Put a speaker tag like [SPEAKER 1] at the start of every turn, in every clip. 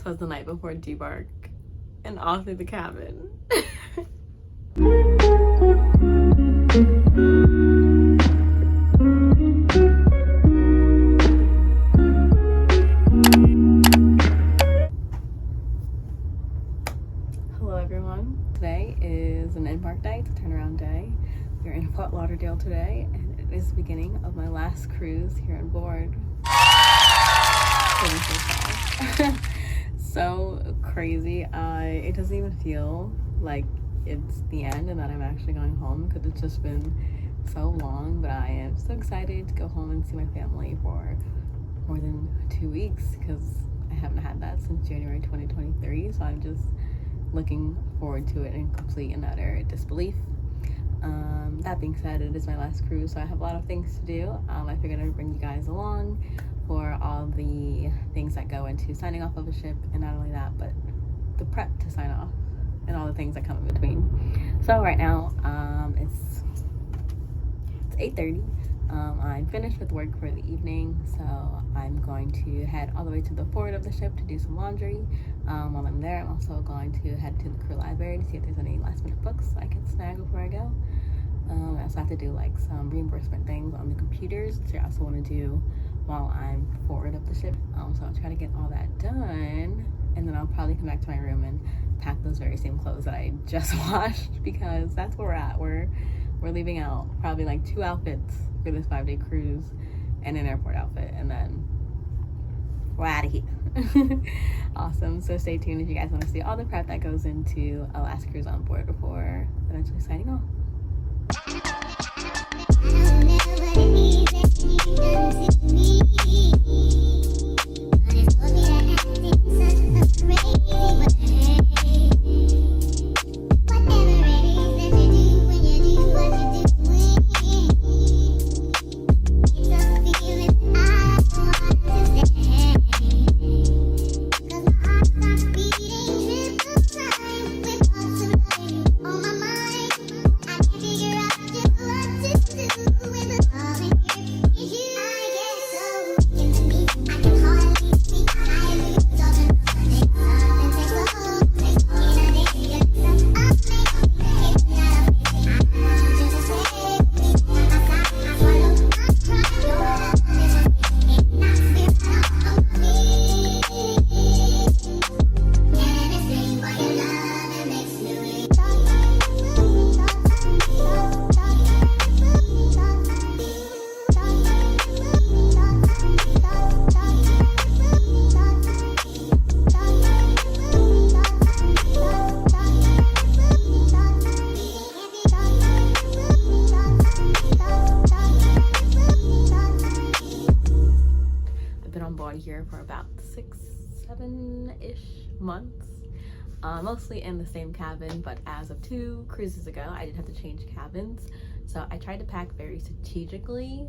[SPEAKER 1] 'Twas the night before debark, and all through the cabin. Hello everyone. Today is an embark day, it's a turnaround day. We're in Fort Lauderdale today, and it is the beginning of my last cruise here on board. So crazy. It doesn't even feel like it's the end and that I'm actually going home, because it's just been so long. But I am so excited to go home and see my family for more than 2 weeks, because I haven't had that since January 2023. So I'm just looking forward to it in complete and utter disbelief. That being said, it is my last cruise, so I have a lot of things to do. I figured I'd bring you guys along for all the things that go into signing off of a ship, and not only that, but the prep to sign off and all the things that come in between. So right now, it's 8:30. I'm finished with work for the evening, so I'm going to head all the way to the forward of the ship to do some laundry. While I'm there, I'm also going to head to the crew library to see if there's any last minute books I can snag before I go. I also have to do like some reimbursement things on the computers, which I also want to do while I'm forward of the ship. So I'll try to get all that done, and then I'll probably come back to my room and pack those very same clothes that I just washed, because that's where we're at. We're leaving out probably like 2 outfits for this 5-day cruise and an airport outfit, and then we're out of here. Awesome. So stay tuned if you guys want to see all the prep that goes into a last cruise on board before eventually signing off. Here for about 6-7-ish months, mostly in the same cabin, but as of 2 cruises ago I did have to change cabins. So I tried to pack very strategically,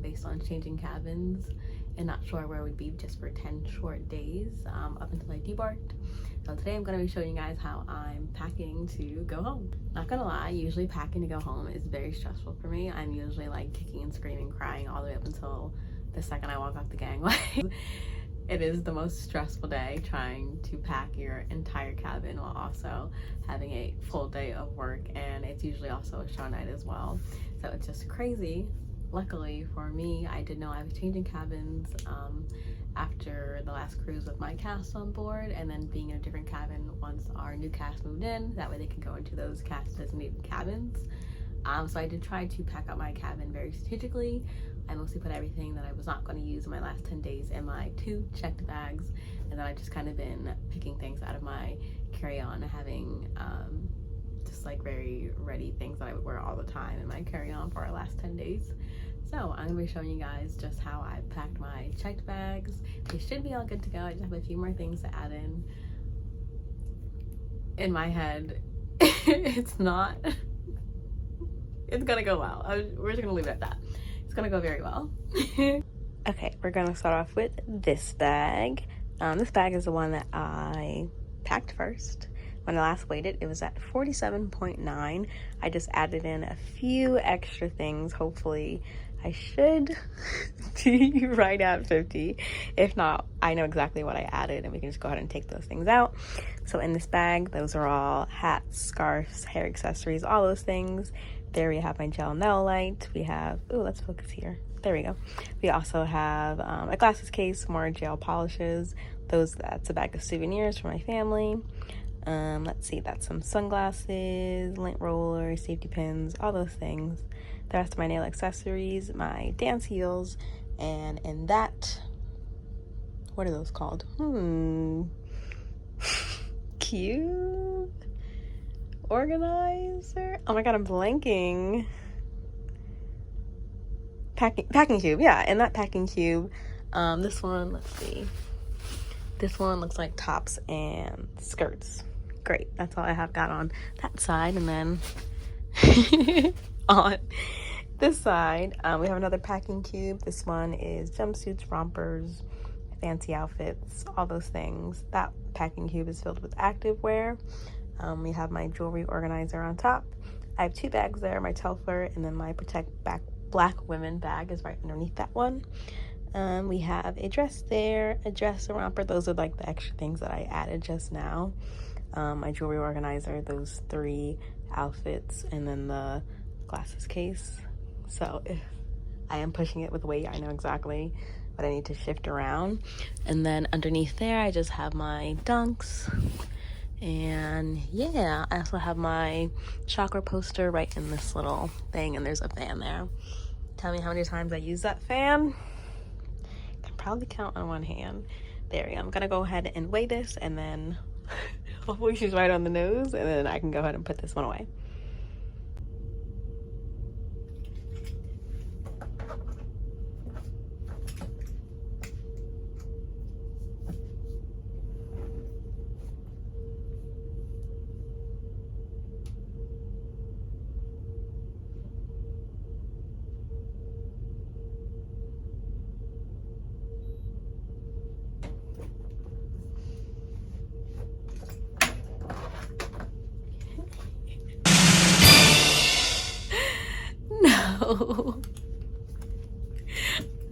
[SPEAKER 1] based on changing cabins and not sure where I would be just for 10 short days, up until I debarked. So today I'm going to be showing you guys how I'm packing to go home. Not gonna lie, usually packing to go home is very stressful for me. I'm usually like kicking and screaming, crying all the way up until the second I walk off the gangway. It is the most stressful day trying to pack your entire cabin while also having a full day of work, and it's usually also a show night as well. So it's just crazy. Luckily for me, I did know I was changing cabins after the last cruise with my cast on board, and then being in a different cabin once our new cast moved in. That way they can go into those cast designated cabins. So I did try to pack out my cabin very strategically. I mostly put everything that I was not going to use in my last 10 days in my 2 checked bags, and then I've just kind of been picking things out of my carry-on, having just like very ready things that I would wear all the time in my carry-on for our last 10 days. So I'm going to be showing you guys just how I packed my checked bags. They should be all good to go. I just have a few more things to add in. In my head, it's not, it's gonna go well. We're just gonna leave it at that. It's gonna go very well. Okay, we're gonna start off with this bag. This bag is the one that I packed first. When I last weighed it, it was at 47.9. I just added in a few extra things, hopefully I should be right at 50. If not, I know exactly what I added and we can just go ahead and take those things out. So in this bag, those are all hats, scarves, hair accessories, all those things. There we have my gel nail light. We have, ooh, let's focus here. There we go. We also have a glasses case, more gel polishes. That's a bag of souvenirs for my family. Let's see, that's some sunglasses, lint rollers, safety pins, all those things. The rest of my nail accessories, my dance heels, and in that, what are those called? Cube organizer. Oh my god, I'm blanking. Packing cube, yeah. In that packing cube, this one, let's see. This one looks like tops and skirts. Great, that's all I have got on that side. And then on this side, we have another packing cube. This one is jumpsuits, rompers, fancy outfits, all those things. That packing cube is filled with activewear. We have my jewelry organizer on top. I have two bags there, my Telfar, and then my Protect Black Women bag is right underneath that one. We have a dress there, a dress, a romper. Those are like the extra things that I added just now. My jewelry organizer, those 3 outfits, and then the glasses case. So if I am pushing it with weight, I know exactly what I need to shift around. And then underneath there, I just have my dunks. And yeah, I also have my chakra poster right in this little thing, and there's a fan there. Tell me how many times I use that fan. I can probably count on one hand. There we go. I'm gonna go ahead and weigh this, and then hopefully she's right on the nose, and then I can go ahead and put this one away. No.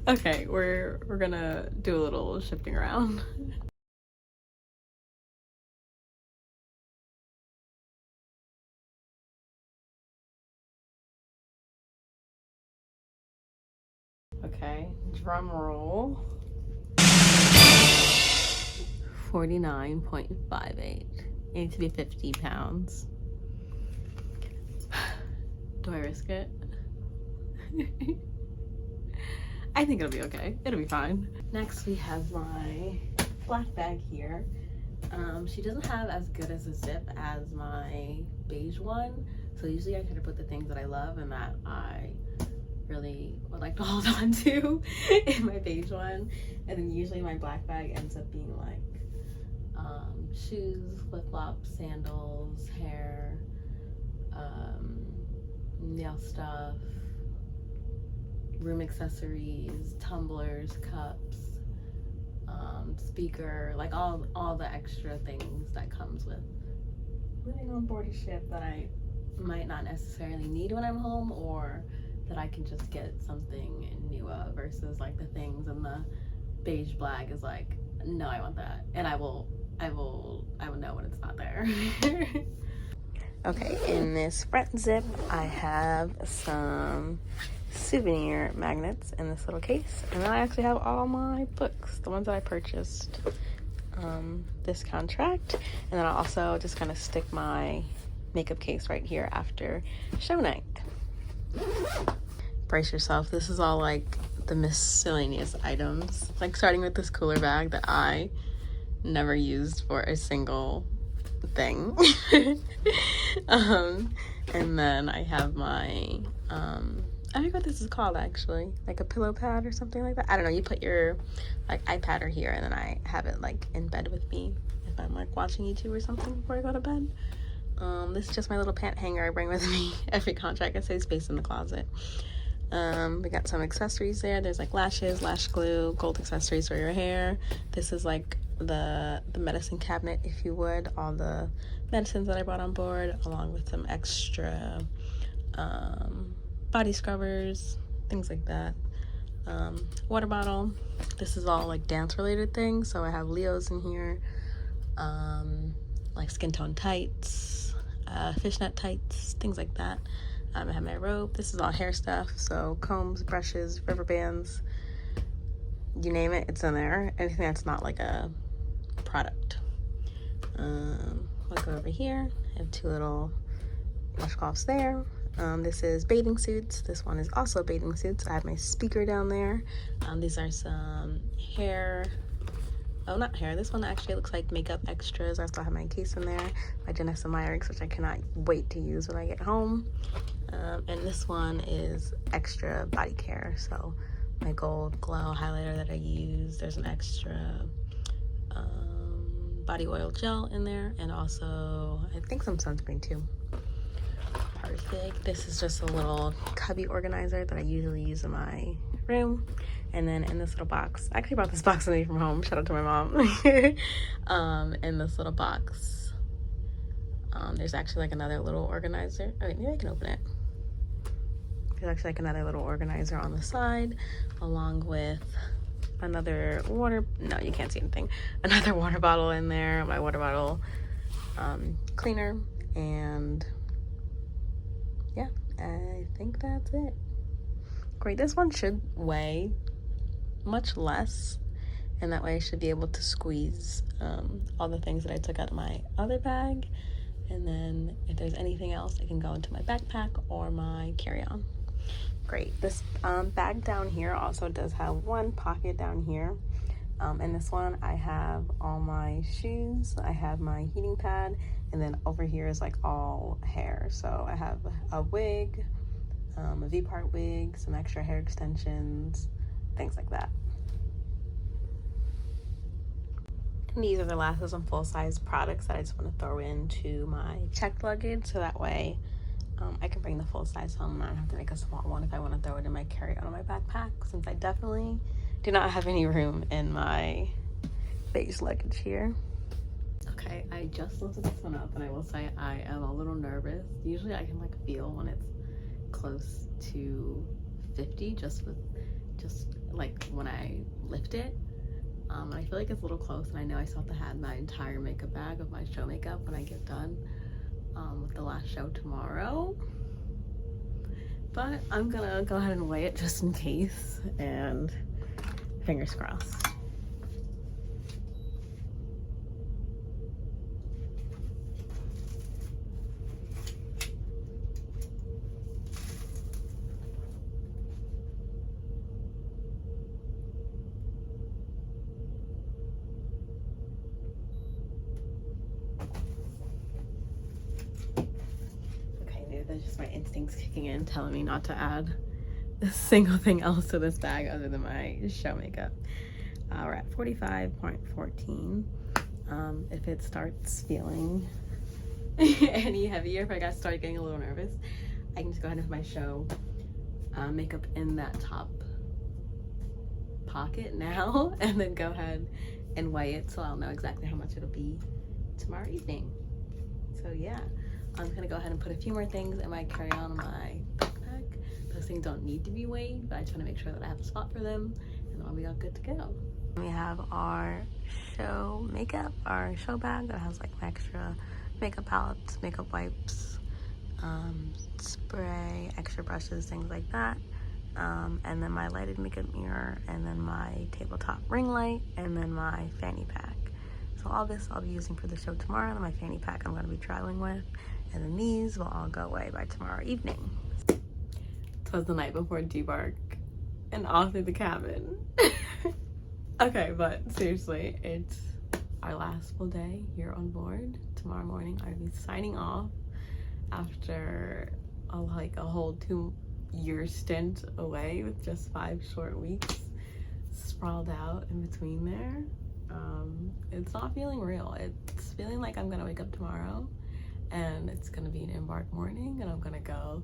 [SPEAKER 1] Okay, we're gonna do a little shifting around. Okay, drum roll. 49.58. You need to be 50 pounds. Do I risk it? I think it'll be okay. It'll be fine. Next, we have my black bag here. She doesn't have as good as a zip as my beige one. So usually I try to put the things that I love and that I really would like to hold on to in my beige one. And then usually my black bag ends up being like shoes, flip-flops, sandals, hair, nail stuff, room accessories, tumblers, cups, speaker, like all the extra things that comes with living on board a ship that I might not necessarily need when I'm home, or that I can just get something new of, versus like the things in the beige black is like, no, I want that, and I will know when it's not there. Okay, in this front zip, I have some souvenir magnets in this little case, and then I actually have all my books, the ones that I purchased this contract. And then I'll also just kind of stick my makeup case right here after show night. Brace yourself, this is all like the miscellaneous items, like starting with this cooler bag that I never used for a single thing. And then I have my I don't know what this is called actually, like a pillow pad or something like that. I don't know, you put your like iPad here, and then I have it like in bed with me if I'm like watching YouTube or something before I go to bed. This is just my little pant hanger I bring with me every contract. I save space in the closet. We got some accessories there. There's like lashes, lash glue, gold accessories for your hair. This is like the medicine cabinet, if you would, all the medicines that I brought on board, along with some extra body scrubbers, things like that. Water bottle. This is all like dance related things, so I have Leos in here, like skin tone tights, fishnet tights, things like that. I have my robe. This is all hair stuff, so combs, brushes, rubber bands, you name it, it's in there. Anything that's not like a product. I'll go over here. I have 2 little washcloths there. This is bathing suits. This one is also bathing suits. I have my speaker down there. These are some hair. Oh, not hair. This one actually looks like makeup extras. I still have my case in there. My Janessa Meyerix, which I cannot wait to use when I get home. And this one is extra body care. So my gold glow highlighter that I use. There's an extra body oil gel in there, and also I think some sunscreen too. Perfect. This is just a little cubby organizer that I usually use in my room. And then in this little box, I actually brought this box with me from home, shout out to my mom. In this little box, there's actually like another little organizer. Oh wait, maybe I can open it. There's actually like another little organizer on the side, along with another no, you can't see anything, another water bottle in there, my water bottle cleaner, and yeah, I think that's it. Great. This one should weigh much less, and that way I should be able to squeeze all the things that I took out of my other bag, and then if there's anything else, it can go into my backpack or my carry-on. Great. This bag down here also does have one pocket down here. In this one, I have all my shoes, I have my heating pad, and then over here is like all hair. So I have a wig, a V-part wig, some extra hair extensions, things like that. And these are the last of some full-size products that I just want to throw into my checked luggage, so that way I can bring the full size home and I don't have to make a small one if I want to throw it in my carry-on or my backpack, since I definitely do not have any room in my beige luggage here. Okay, I just lifted this one up, and I will say I am a little nervous. Usually I can like feel when it's close to 50 just like when I lift it. I feel like it's a little close, and I know I still have to have my entire makeup bag of my show makeup when I get done with the last show tomorrow, but I'm gonna go ahead and weigh it just in case, and fingers crossed. That's just my instincts kicking in, telling me not to add a single thing else to this bag other than my show makeup. We're at 45.14. If it starts feeling any heavier, if I start getting a little nervous, I can just go ahead and put my show makeup in that top pocket now, and then go ahead and weigh it so I'll know exactly how much it'll be tomorrow evening. So yeah. I'm gonna go ahead and put a few more things in my carry-on in my backpack. Those things don't need to be weighed, but I just want to make sure that I have a spot for them, and then I'll be all good to go. We have our show makeup, our show bag that has like extra makeup palettes, makeup wipes, spray, extra brushes, things like that. And then my lighted makeup mirror, and then my tabletop ring light, and then my fanny pack. So all this I'll be using for the show tomorrow, and my fanny pack I'm going to be traveling with. And then these will all go away by tomorrow evening. So it's the night before debark, and off through the cabin. Okay, but seriously, it's our last full day here on board. Tomorrow morning I'll be signing off after a whole 2-year stint away with just 5 short weeks sprawled out in between there. It's not feeling real. It's feeling like I'm gonna wake up tomorrow and it's gonna be an embark morning, and I'm gonna go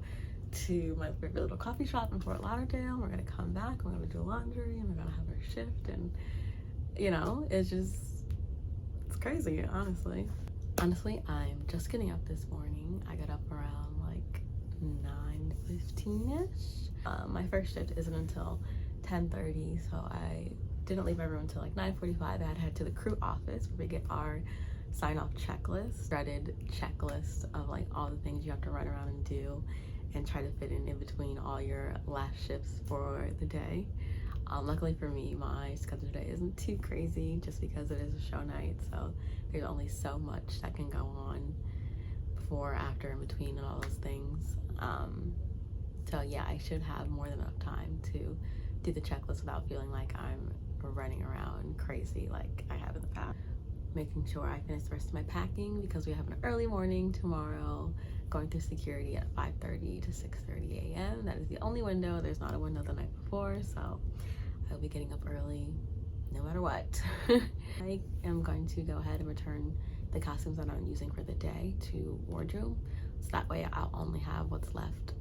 [SPEAKER 1] to my favorite little coffee shop in Fort Lauderdale. We're gonna come back, we're gonna do laundry, and we're gonna have our shift, and you know, it's crazy, honestly. I'm just getting up this morning. I got up around like 9:15ish, My first shift isn't until 10:30, so I didn't leave my room until like 9:45. I had to head to the crew office where we get our sign-off checklist, threaded checklist of like all the things you have to run around and do and try to fit in between all your last shifts for the day. Luckily for me, my schedule today isn't too crazy just because it is a show night, so there's only so much that can go on before, after, in between, and all those things. So yeah, I should have more than enough time to do the checklist without feeling like I'm running around crazy like I have in the past. Making sure I finish the rest of my packing because we have an early morning tomorrow, going through security at 5:30 to 6:30 a.m. That is the only window. There's not a window the night before, so I'll be getting up early no matter what. I am going to go ahead and return the costumes that I'm using for the day to wardrobe, so that way I'll only have what's left.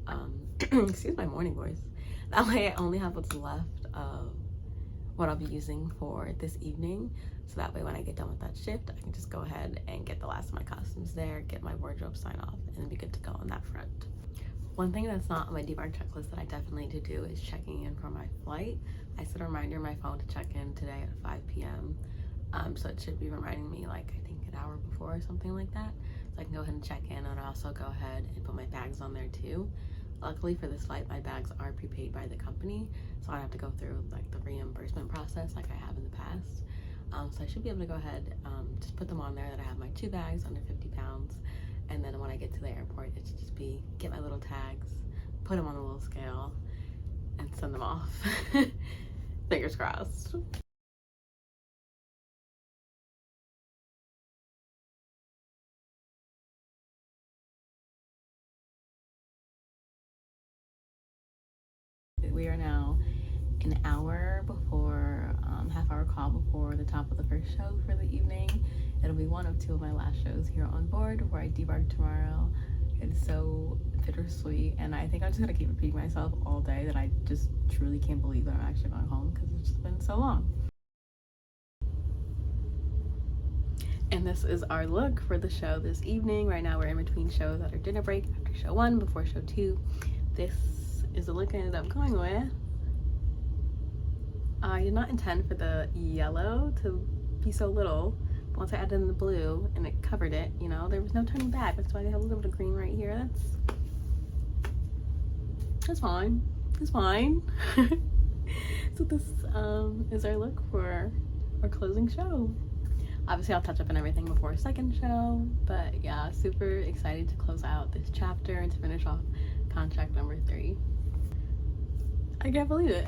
[SPEAKER 1] Excuse my morning voice. That way I only have what's left of what I'll be using for this evening, so that way when I get done with that shift, I can just go ahead and get the last of my costumes there, get my wardrobe sign off, and be good to go on that front. One thing that's not on my debark checklist that I definitely need to do is checking in for my flight. I set a reminder in my phone to check in today at 5 p.m. So it should be reminding me like I think an hour before or something like that. So I can go ahead and check in, and also go ahead and put my bags on there too. Luckily for this flight, my bags are prepaid by the company, so I don't have to go through like the reimbursement process like I have in the past. So I should be able to go ahead, just put them on there that I have my 2 bags under 50 pounds. And then when I get to the airport, it should just be get my little tags, put them on the little scale, and send them off. Fingers crossed. We are now an hour before, half-hour call before the top of the first show for the evening. It'll be one of 2 of my last shows here on board where I debark tomorrow. It's so bittersweet, and I think I'm just gonna keep repeating myself all day that I just truly can't believe that I'm actually going home because it's just been so long. And this is our look for the show this evening. Right now we're in between shows at our dinner break after show 1, before show 2. This is the look I ended up going with. I did not intend for the yellow to be so little, but once I added in the blue and it covered it, you know, there was no turning back. That's why they have a little bit of green right here. That's fine. It's fine. So this is our look for our closing show. Obviously I'll touch up on everything before second show, but yeah, super excited to close out this chapter and to finish off contract number 3. I can't believe it.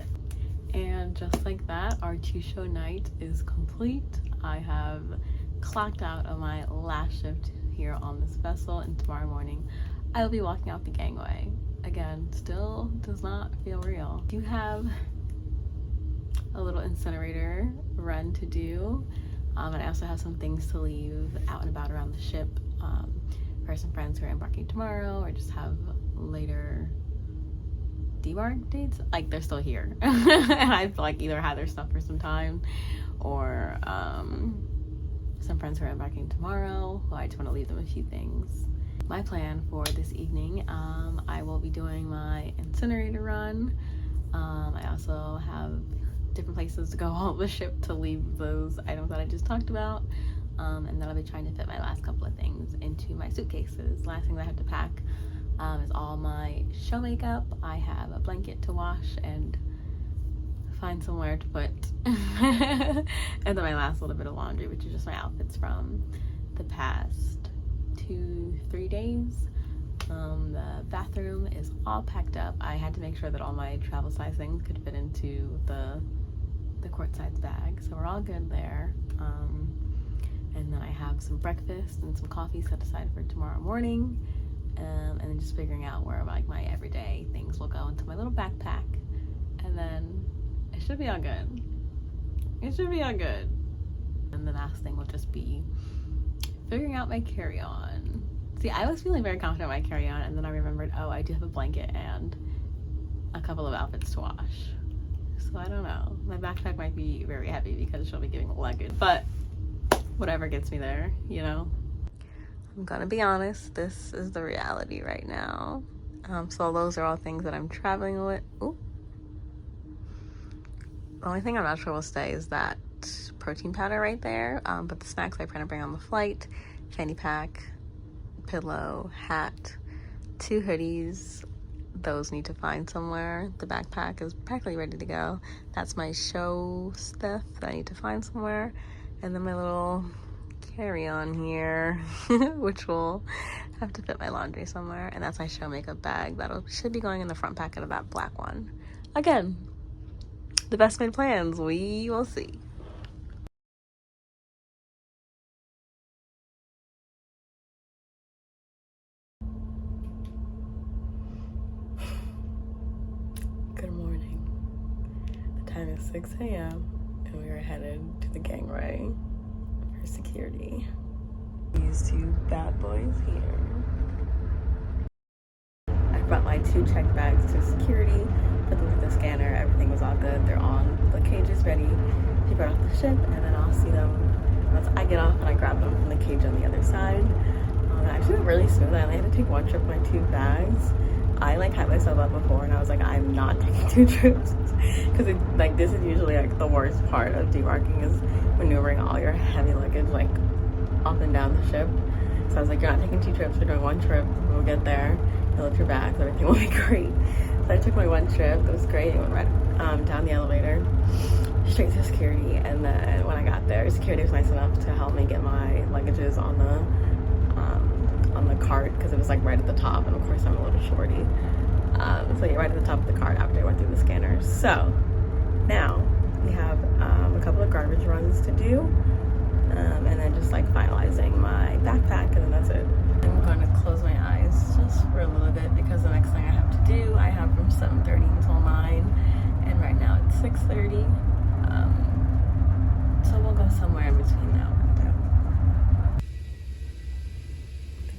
[SPEAKER 1] And just like that, our 2-show night is complete. I have clocked out of my last shift here on this vessel, and tomorrow morning I will be walking out the gangway. Again, still does not feel real. You have a little incinerator run to do, and I also have some things to leave out and about around the ship for some friends who are embarking tomorrow, or just have later debark dates. Like, they're still here. And I've like either had their stuff for some time, or some friends who are embarking tomorrow who I just want to leave them a few things. My plan for this evening, I will be doing my incinerator run. I also have different places to go on the ship to leave those items that I just talked about, and then I'll be trying to fit my last couple of things into my suitcases. Last thing that I have to pack is all my show makeup. I have a blanket to wash and find somewhere to put, and then my last little bit of laundry, which is just my outfits from the past 2-3 days. The bathroom is all packed up. I had to make sure that all my travel size things could fit into the quart size bag, so we're all good there. And then I have some breakfast and some coffee set aside for tomorrow morning, and then just figuring out where like my everyday things will go into my little backpack, and then it should be all good. It should be all good. And the last thing will just be figuring out my carry-on. See, I was feeling very confident in my carry-on, and then I remembered, oh, I do have a blanket and a couple of outfits to wash. So I don't know. My backpack might be very heavy because she'll be giving luggage, but whatever gets me there, you know? I'm gonna be honest, this is the reality right now. So those are all things that I'm traveling with. Ooh. The only thing I'm not sure will stay is that protein powder right there. But the snacks I plan to bring on the flight: fanny pack, pillow, hat, 2 hoodies. Those need to find somewhere. The backpack is practically ready to go. That's my show stuff that I need to find somewhere. And then my little carry-on here, which will have to fit my laundry somewhere. And that's my show makeup bag. Should be going in the front pocket of that black one. Again, the best made plans. We will see. Good morning. The time is 6 a.m. and we are headed to the gangway for security. These 2 bad boys here. I brought my 2 check bags to security, put them through the scanner, everything was all good. They're on, the cage is ready. They brought off the ship, and then I'll see them once I get off and I grab them from the cage on the other side. It actually went really smooth. I only had to take 1 trip with my 2 bags. I hyped myself up before and I was like, I'm not taking 2 trips because this is usually the worst part of debarking is maneuvering all your heavy luggage up and down the ship. So I was like, you're not taking 2 trips, you're doing 1 trip. We'll get there, you'll lift your bags, everything will be great. So I took my 1 trip. It was great. I went right down the elevator straight to security, and then when I got there, security was nice enough to help me get my luggages on the cart because it was right at the top, and of course I'm a little shorty. So you're right at the top of the cart after I went through the scanner. So now we have a couple of garbage runs to do, and then just finalizing my backpack, and then that's it. I'm going to close my eyes just for a little bit because the next thing I have to do I have from 7:30 until 9, and right now it's 6:30. So we'll go somewhere in between now and then.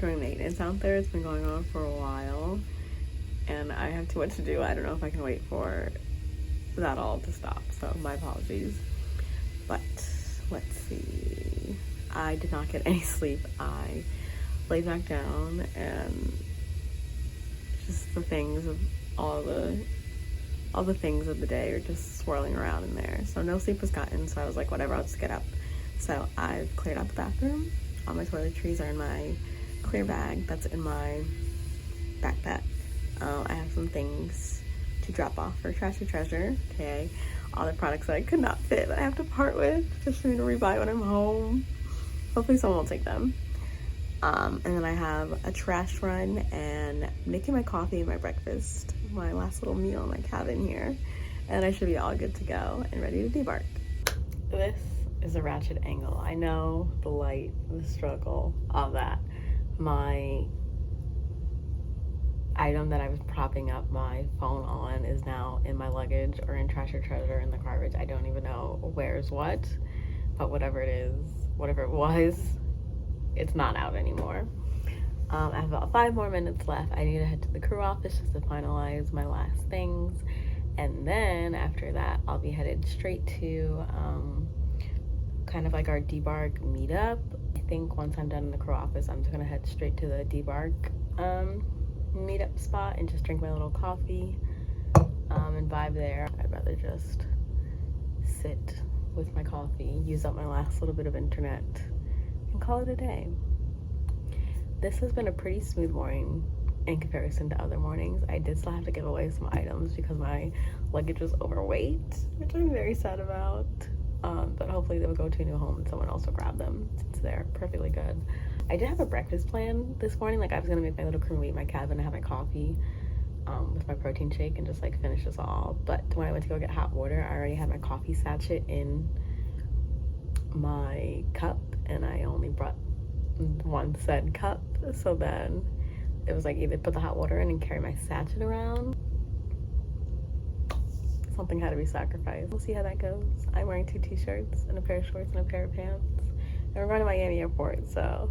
[SPEAKER 1] Doing maintenance out there. It's been going on for a while and I have too much to do. I don't know if I can wait for that all to stop, so my apologies. But let's see. I did not get any sleep. I laid back down and just the things of all the things of the day are just swirling around in there. So no sleep was gotten, so I was like, whatever, I'll just get up. So I've cleared out the bathroom. All my toiletries are in my clear bag that's in my backpack. I have some things to drop off for Trash or Treasure, okay? All the products that I could not fit that I have to part with just for me to rebuy when I'm home. Hopefully someone will take them. And then I have a trash run and making my coffee and my breakfast, my last little meal in my cabin here. And I should be all good to go and ready to debark. This is a ratchet angle. I know, the light, the struggle, all that. My item that I was propping up my phone on is now in my luggage or in Trash or Treasure in the garbage. I don't even know where's what, but whatever it was, it's not out anymore. I have about 5 more minutes left. I need to head to the crew office just to finalize my last things, and then after that I'll be headed straight to kind of our debark meetup. I think once I'm done in the crew office, I'm just gonna head straight to the debark meetup spot and just drink my little coffee and vibe there. I'd rather just sit with my coffee, use up my last little bit of internet, and call it a day. This has been a pretty smooth morning in comparison to other mornings. I did still have to give away some items because my luggage was overweight, which I'm very sad about. But hopefully they will go to a new home and someone else will grab them since they're perfectly good. I did have a breakfast plan this morning. I was gonna make my little crew meet in my cabin and have my coffee with my protein shake and just finish this all. But when I went to go get hot water, I already had my coffee sachet in my cup and I only brought 1 said cup. So then it was either put the hot water in and carry my sachet around. Something had to be sacrificed. We'll see how that goes. I'm wearing 2 t-shirts and a pair of shorts and a pair of pants. And we're going to Miami Airport, so.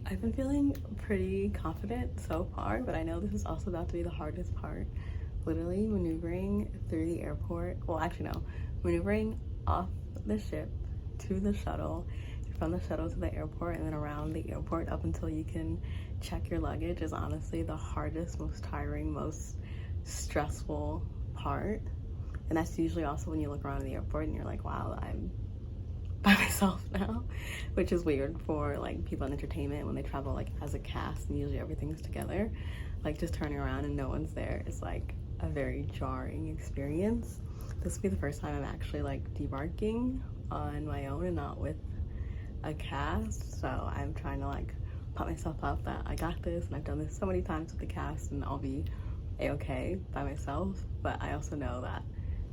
[SPEAKER 1] I've been feeling pretty confident so far, but I know this is also about to be the hardest part. Literally maneuvering through the airport. Well, actually no. Maneuvering off the ship to the shuttle, from the shuttle to the airport and then around the airport up until you can check your luggage is honestly the hardest, most tiring, most stressful part. And that's usually also when you look around the airport and you're like, wow, I'm by myself now, which is weird for like people in entertainment when they travel like as a cast and usually everything's together. Like just turning around and no one's there is like a very jarring experience. This will be the first time I'm actually like debarking on my own and not with a cast, so I'm trying to like put myself up that I got this, and I've done this so many times with the cast and I'll be a-okay by myself. But I also know that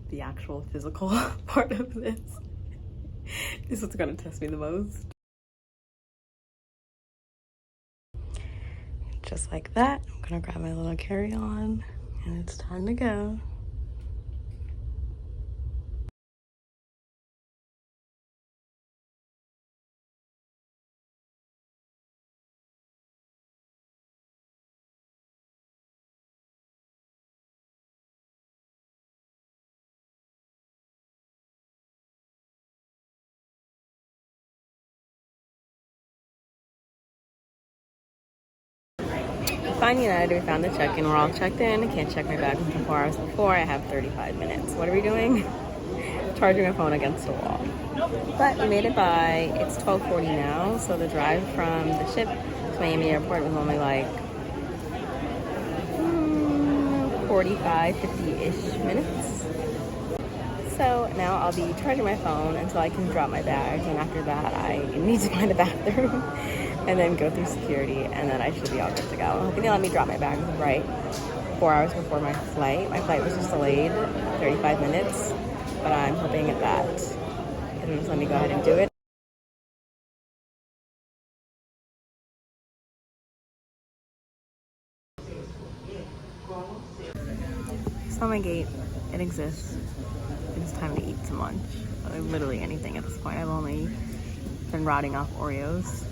[SPEAKER 1] the actual physical part of this is what's going to test me the most. Just like that, I'm gonna grab my little carry-on and it's time to go. Fine United, we found the check-in. We're all checked in. I can't check my bag until 4 hours before. I have 35 minutes. What are we doing? Charging my phone against the wall. But we made it by. It's 12:40 now, so the drive from the ship to Miami Airport was only like 45, 50-ish minutes. So now I'll be charging my phone until I can drop my bag, and after that I need to find a bathroom and then go through security, and then I should be all good to go. I'm hoping they let me drop my bag right 4 hours before my flight. My flight was just delayed 35 minutes, but I'm hoping that it'll just let me go ahead and do it. Saw my gate. It exists. It's time to eat some lunch. Literally anything at this point. I've only been rotting off Oreos